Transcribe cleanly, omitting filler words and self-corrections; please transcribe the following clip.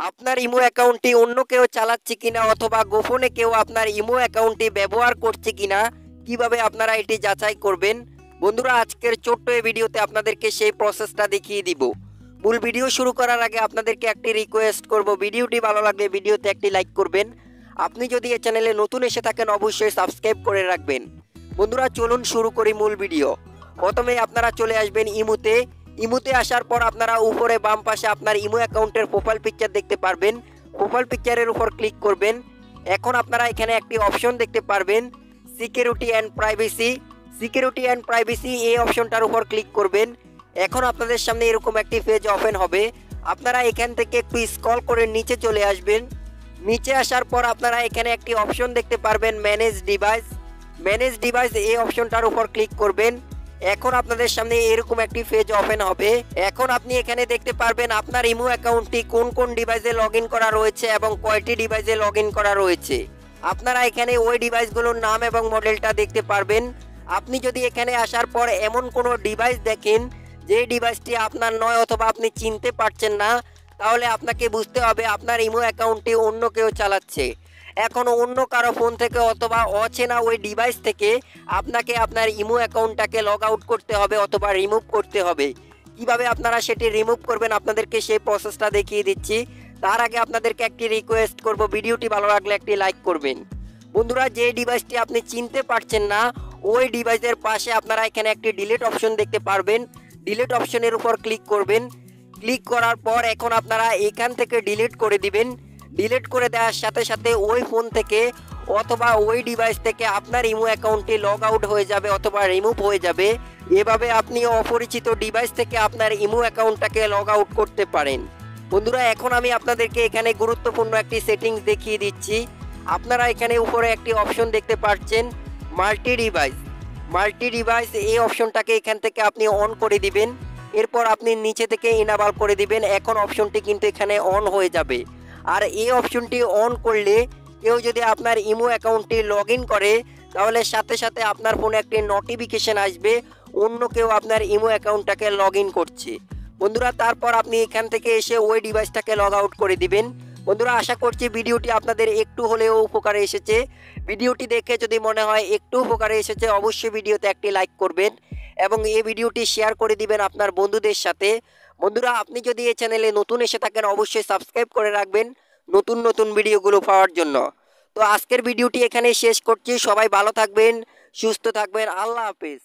আপনার ইমো অ্যাকাউন্টটি অন্য কেউ চালাচ্ছে কিনা অথবা গোপনে কেউ আপনার ইমো অ্যাকাউন্টটি ব্যবহার করছে কিনা কিভাবে আপনারা এটি যাচাই করবেন। বন্ধুরা, আজকের ছোট্ট এই ভিডিওতে আপনাদেরকে সেই প্রসেসটা দেখিয়ে দিব। মূল ভিডিও শুরু করার আগে আপনাদেরকে একটি রিকোয়েস্ট করব, ভিডিওটি ভালো লাগলে ভিডিওতে একটি লাইক করবেন। আপনি যদি এই চ্যানেলে নতুন এসে থাকেন অবশ্যই সাবস্ক্রাইব করে রাখবেন। বন্ধুরা, চলুন শুরু করি মূল ভিডিও। প্রথমে আপনারা চলে আসবেন ইমোতে আসার পর আপনারা উপরে বাম পাশে আপনার ইমো অ্যাকাউন্টের প্রোফাইল পিকচার দেখতে পারবেন। প্রোফাইল পিকচারের উপর ক্লিক করবেন। এখন আপনারা এখানে একটি অপশন দেখতে পারবেন, সিকিউরিটি অ্যান্ড প্রাইভেসি। এই অপশনটার উপর ক্লিক করবেন। এখন আপনাদের সামনে এরকম একটি পেজ ওপেন হবে। আপনারা এখান থেকে একটু স্ক্রল করে নিচে চলে আসবেন। নিচে আসার পর আপনারা এখানে একটি অপশন দেখতে পারবেন, ম্যানেজ ডিভাইস। এই অপশনটার উপর ক্লিক করবেন। এখন আপনাদের সামনে এরকম একটি পেজ ওপেন হবে। এখন আপনি এখানে দেখতে পারবেন আপনার ইমো অ্যাকাউন্টটি কোন কোন ডিভাইসে লগ ইন করা রয়েছে এবং কয়টি ডিভাইসে লগ ইন করা রয়েছে। আপনারা এখানে ওই ডিভাইসগুলোর নাম এবং মডেলটা দেখতে পারবেন। আপনি যদি এখানে আসার পর এমন কোনো ডিভাইস দেখেন যে ডিভাইসটি আপনার নয় অথবা আপনি চিনতে পারছেন না, তাহলে আপনাকে বুঝতে হবে আপনার ইমো অ্যাকাউন্টটি অন্য কেউ চালাচ্ছে। এখন অন্য কারো ফোন থেকে অথবা অচেনা ওই ডিভাইস থেকে আপনাকে আপনার ইমো অ্যাকাউন্টটাকে লগ আউট করতে হবে অথবা রিমুভ করতে হবে। কিভাবে আপনারা সেটি রিমুভ করবেন আপনাদেরকে সেই প্রসেসটা দেখিয়ে দিচ্ছি। তার আগে আপনাদেরকে একটি রিকোয়েস্ট করব, ভিডিওটি ভালো লাগলে একটি লাইক করবেন। বন্ধুরা, যে ডিভাইসটি আপনি চিনতে পারছেন না ওই ডিভাইসের পাশে আপনারা এখানে একটি ডিলিট অপশন দেখতে পারবেন। ডিলিট অপশনের উপর ক্লিক করবেন। ক্লিক করার পর এখন আপনারা এখান থেকে ডিলিট করে দিবেন। ডিলিট করে দেওয়ার সাথে সাথে ওই ফোন থেকে অথবা ওই ডিভাইস থেকে আপনার ইমো অ্যাকাউন্টটি লগ আউট হয়ে যাবে অথবা রিমুভ হয়ে যাবে। এভাবে আপনি অপরিচিত ডিভাইস থেকে আপনার ইমো অ্যাকাউন্টটাকে লগ আউট করতে পারেন। বন্ধুরা, এখন আমি আপনাদেরকে এখানে গুরুত্বপূর্ণ একটি সেটিংস দেখিয়ে দিচ্ছি। আপনারা এখানে উপরে একটি অপশন দেখতে পাচ্ছেন, মাল্টি ডিভাইস। এই অপশনটাকে এখান থেকে আপনি অন করে দিবেন। এরপর আপনি নিচে থেকে ইনাবল করে দিবেন। এখন অপশনটি কিন্তু এখানে অন হয়ে যাবে। আর এই অপশনটি অন করলে কেউ যদি আপনার ইমো অ্যাকাউন্টটি লগ ইন করে তাহলে সাথে সাথে আপনার ফোনে একটি নোটিফিকেশন আসবে অন্য কেউ আপনার ইমো অ্যাকাউন্টটাকে লগ ইন করছে। বন্ধুরা, তারপর আপনি এখান থেকে এসে ওই ডিভাইসটাকে লগ আউট করে দিবেন। বন্ধুরা, আশা করছি ভিডিওটি আপনাদের একটু হলেও উপকারে এসেছে। ভিডিওটি দেখে যদি মনে হয় একটু উপকারে এসেছে অবশ্যই ভিডিওতে একটি লাইক করবেন এবং এই ভিডিওটি শেয়ার করে দিবেন আপনার বন্ধুদের সাথে। বন্ধুরা, আপনি যদি এই চ্যানেলে নতুন এসে থাকেন অবশ্যই সাবস্ক্রাইব করে রাখবেন নতুন নতুন ভিডিওগুলো পাওয়ার জন্য। তো আজকের ভিডিওটি এখানে শেষ করছি। সবাই ভালো থাকবেন, সুস্থ থাকবেন। আল্লাহ হাফেজ।